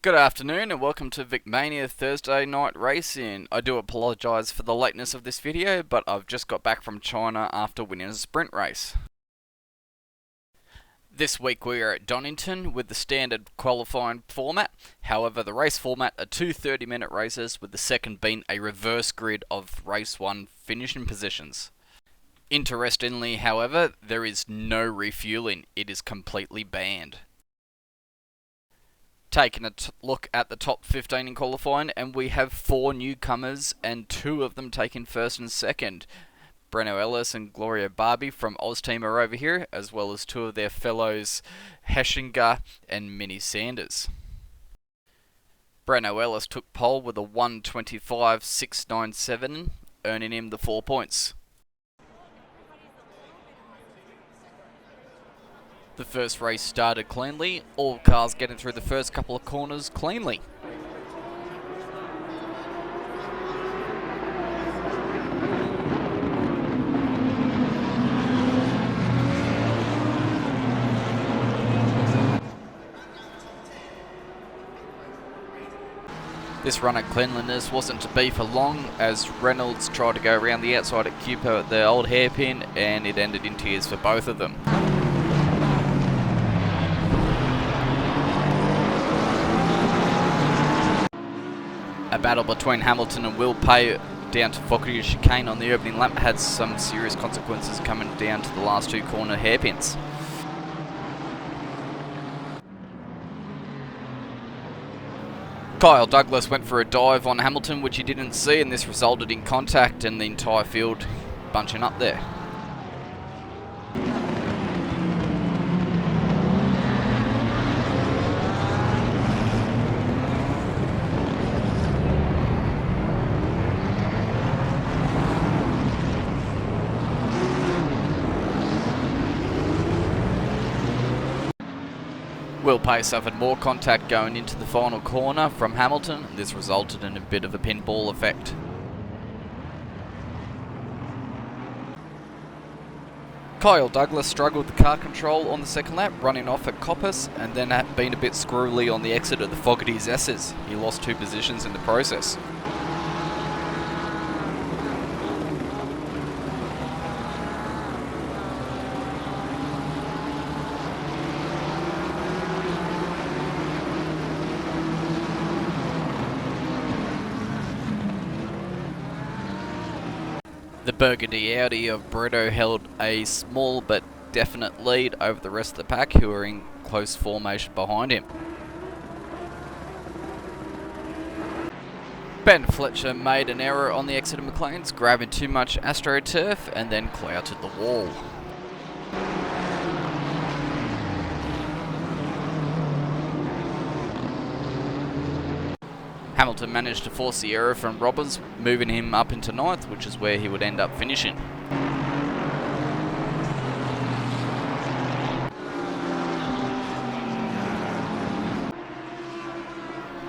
Good afternoon and welcome to VicMania Thursday Night Racing. I do apologise for the lateness of this video, but I've just got back from China after winning a sprint race. This week we are at Donington with the standard qualifying format. However, the race format are two 30-minute races, with the second being a reverse grid of race 1 finishing positions. Interestingly, however, there is no refueling. It is completely banned. Taking a look at the top 15 in qualifying, and we have 4 newcomers and 2 of them taking first and second. Ellis and Gloria Barbie from Oz Team are over here, as well as 2 of their fellows, Heshinger and Minnie Sanders. Ellis took pole with a 1:25.697, earning him the 4 points. The first race started cleanly, all cars getting through the first couple of corners cleanly. This run at cleanliness wasn't to be for long, as Reynolds tried to go around the outside at Cupo at the old hairpin, and it ended in tears for both of them. A battle between Hamilton and Will Pay down to Fogarty's chicane on the opening lap had some serious consequences coming down to the last 2 corner hairpins. Kyle Douglas went for a dive on Hamilton, which he didn't see, and this resulted in contact and the entire field bunching up there. Will Pay suffered more contact going into the final corner from Hamilton, and this resulted in a bit of a pinball effect. Kyle Douglas struggled with the car control on the second lap, running off at Coppice, and then had been a bit squirrely on the exit of the Fogarty's S's. He lost 2 positions in the process. The Burgundy Audi of Brito held a small but definite lead over the rest of the pack, who are in close formation behind him. Ben Fletcher made an error on the exit of McLean's, grabbing too much AstroTurf and then clouted the wall. Hamilton managed to force the error from Robbins, moving him up into 9th, which is where he would end up finishing.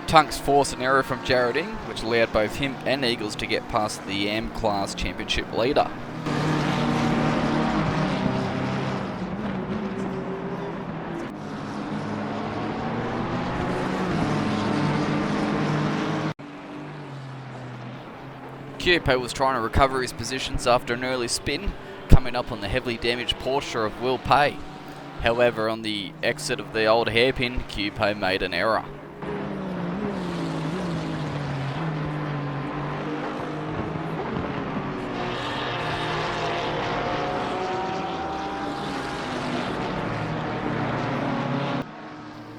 Tunks forced an error from Jarrading, which allowed both him and Eagles to get past the M-Class Championship leader. Cupo was trying to recover his positions after an early spin, coming up on the heavily damaged Porsche of Will Pay. However, on the exit of the old hairpin, Cupo made an error.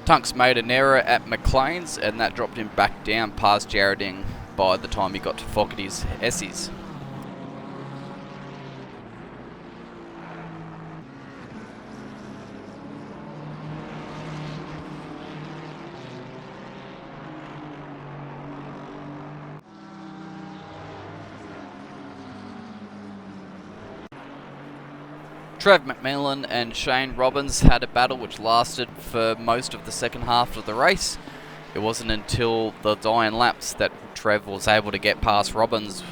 Tunks made an error at McLean's, and that dropped him back down past Jarrading by the time he got to Fogarty's S's. Trev McMillan and Shane Robbins had a battle which lasted for most of the second half of the race. It wasn't until the dying laps that Trev was able to get past Robbins.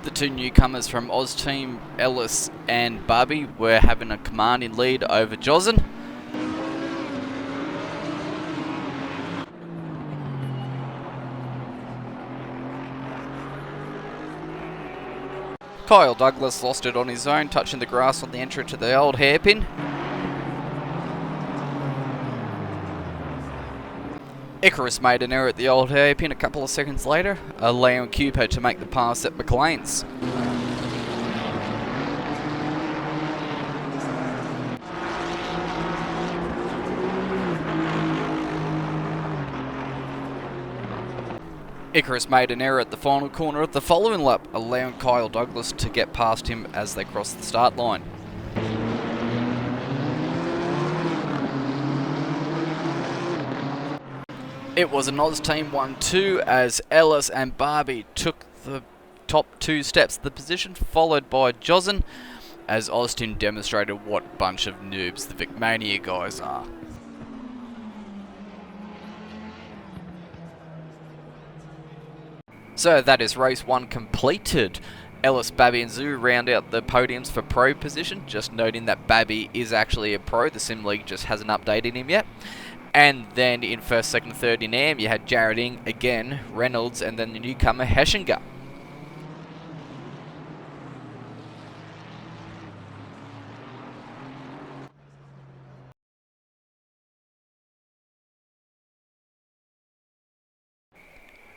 The two newcomers from Oz Team, Ellis and Barbie, were having a commanding lead over Jozen. Kyle Douglas lost it on his own, touching the grass on the entry to the old hairpin. Icarus made an error at the old hairpin a couple of seconds later, allowing Cupo to make the pass at McLean's. Icarus made an error at the final corner of the following lap, allowing Kyle Douglas to get past him as they crossed the start line. It was an Oz Team 1-2 as Ellis and Barbie took the top two steps of the position, followed by Jozen, as Oz Team demonstrated what bunch of noobs the VicMania guys are. So that is race 1 completed. Ellis, Babby and Zoo round out the podiums for pro position, just noting that Babby is actually a pro, the Sim League just hasn't updated him yet. And then in first, second, third in AM, you had Jared Ing, again, Reynolds, and then the newcomer Heschinger.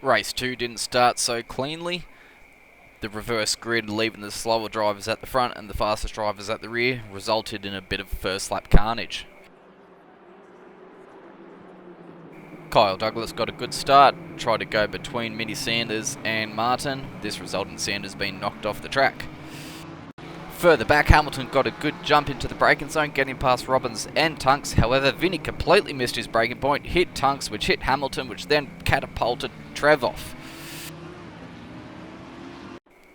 Race 2 didn't start so cleanly. The reverse grid, leaving the slower drivers at the front and the fastest drivers at the rear, resulted in a bit of first lap carnage. Kyle Douglas got a good start, tried to go between Mitty Sanders and Martin. This resulted in Sanders being knocked off the track. Further back, Hamilton got a good jump into the braking zone, getting past Robbins and Tunks. However, Vinny completely missed his braking point, hit Tunks, which hit Hamilton, which then catapulted Trev off.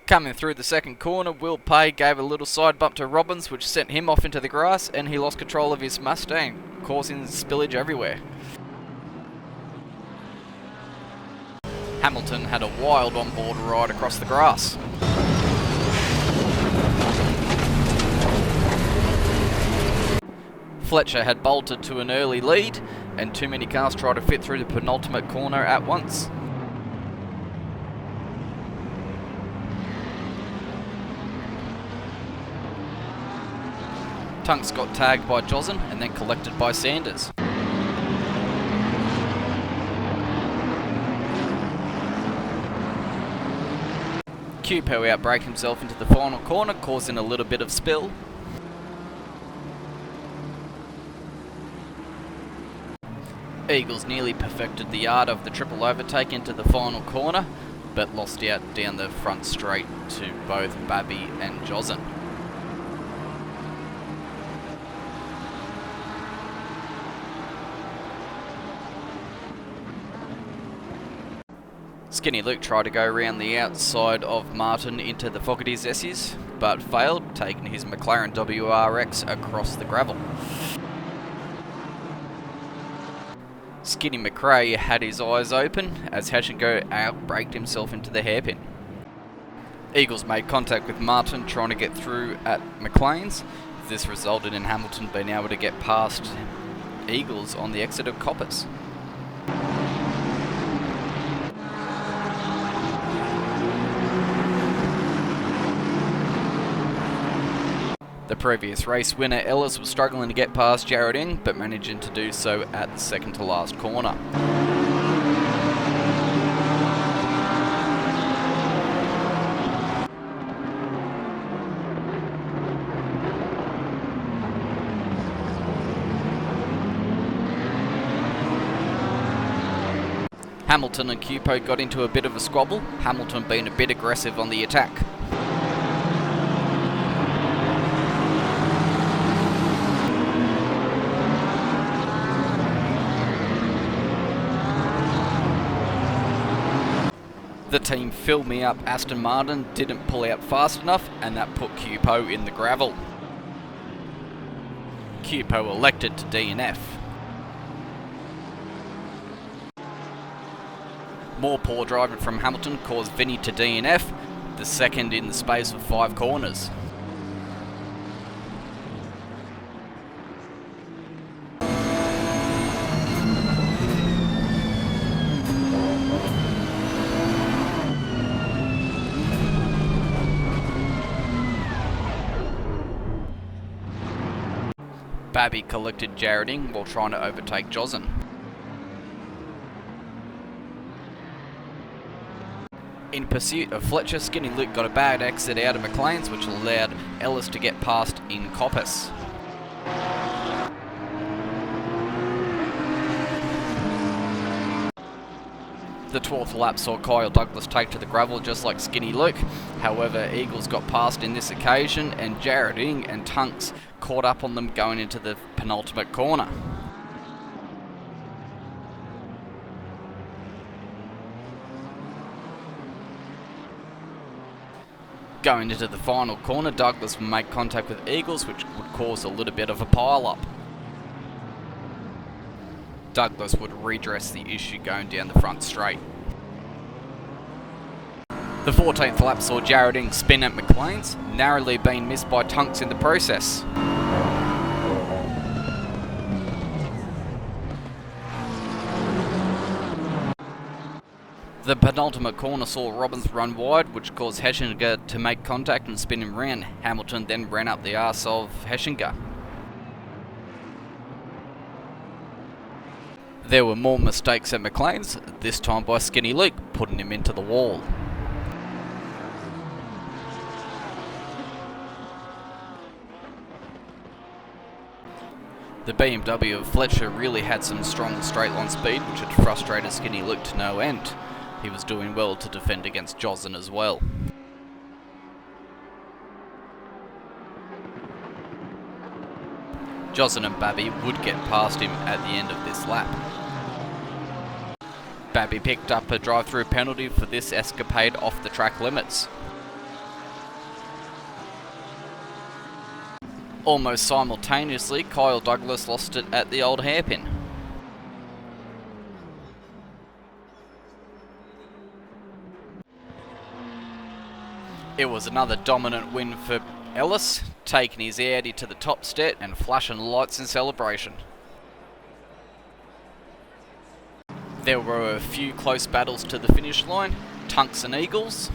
Coming through the second corner, Will Pay gave a little side bump to Robbins, which sent him off into the grass, and he lost control of his Mustang, causing spillage everywhere. Hamilton had a wild onboard ride across the grass. Fletcher had bolted to an early lead, and too many cars tried to fit through the penultimate corner at once. Tunks got tagged by Jozen and then collected by Sanders. Cupo outbraked himself into the final corner, causing a little bit of spill. Eagles nearly perfected the art of the triple overtake into the final corner, but lost out down the front straight to both Babby and Jozen. Skinny Luke tried to go around the outside of Martin into the Fogarty's Essies, but failed, taking his McLaren WRX across the gravel. Skinny McRae had his eyes open as Heschinger outbraked himself into the hairpin. Eagles made contact with Martin trying to get through at McLean's. This resulted in Hamilton being able to get past Eagles on the exit of Coppers. The previous race winner Ellis was struggling to get past Jared Ing, but managing to do so at the second to last corner. Hamilton and Cupo got into a bit of a squabble, Hamilton being a bit aggressive on the attack. The team filled me up. Aston Martin didn't pull out fast enough, and that put Cupo in the gravel. Cupo elected to DNF. More poor driving from Hamilton caused Vinny to DNF. the second in the space of 5 corners. Babby collected Jareding while trying to overtake Jozen. In pursuit of Fletcher, Skinny Luke got a bad exit out of McLean's, which allowed Ellis to get past in Coppice. The 12th lap saw Kyle Douglas take to the gravel just like Skinny Luke. However, Eagles got past in this occasion, and Jareding and Tunks caught up on them going into the penultimate corner. Going into the final corner, Douglas would make contact with Eagles, which would cause a little bit of a pile-up. Douglas would redress the issue going down the front straight. The 14th lap saw Jareding spin at McLean's, narrowly being missed by Tunks in the process. The penultimate corner saw Robbins run wide, which caused Heschinger to make contact and spin him round. Hamilton then ran up the arse of Heschinger. There were more mistakes at McLean's, this time by Skinny Luke, putting him into the wall. The BMW of Fletcher really had some strong straight line speed, which had frustrated Skinny Luke to no end. He was doing well to defend against Jozen as well. Jozen and Babby would get past him at the end of this lap. Babby picked up a drive-through penalty for this escapade off the track limits. Almost simultaneously, Kyle Douglas lost it at the old hairpin. It was another dominant win for Ellis, taking his Audi to the top step and flashing lights in celebration. There were a few close battles to the finish line, Tunks and Eagles.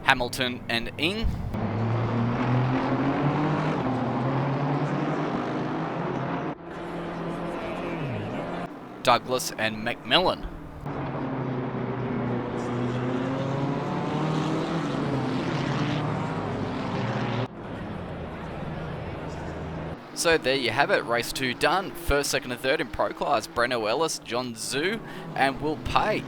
Hamilton and Ing. Douglas and Macmillan. So there you have it, race 2 done. First, second and third in Pro Class, Breno Ellis, John Zhu and Will Pay.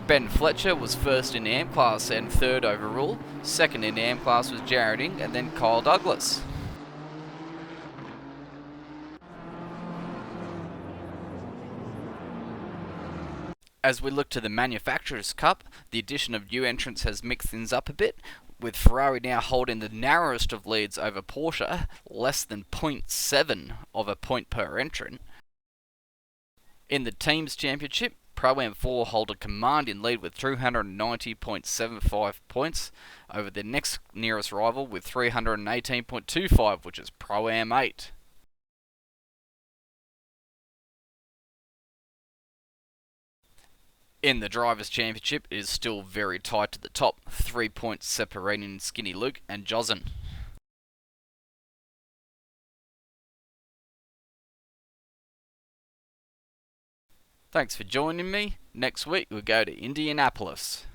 Ben Fletcher was first in the AM class and third overall. Second in the AM class was Jareding and then Kyle Douglas. As we look to the Manufacturers' Cup, the addition of new entrants has mixed things up a bit, with Ferrari now holding the narrowest of leads over Porsche, less than 0.7 of a point per entrant. In the Teams Championship, Pro Am4 hold a commanding lead with 390.75 points over their next nearest rival with 318.25, which is Pro Am8. In the Drivers' Championship, it is still very tight to the top, 3 points separating Skinny Luke and Jozen. Thanks for joining me. Next week we'll go to Indianapolis.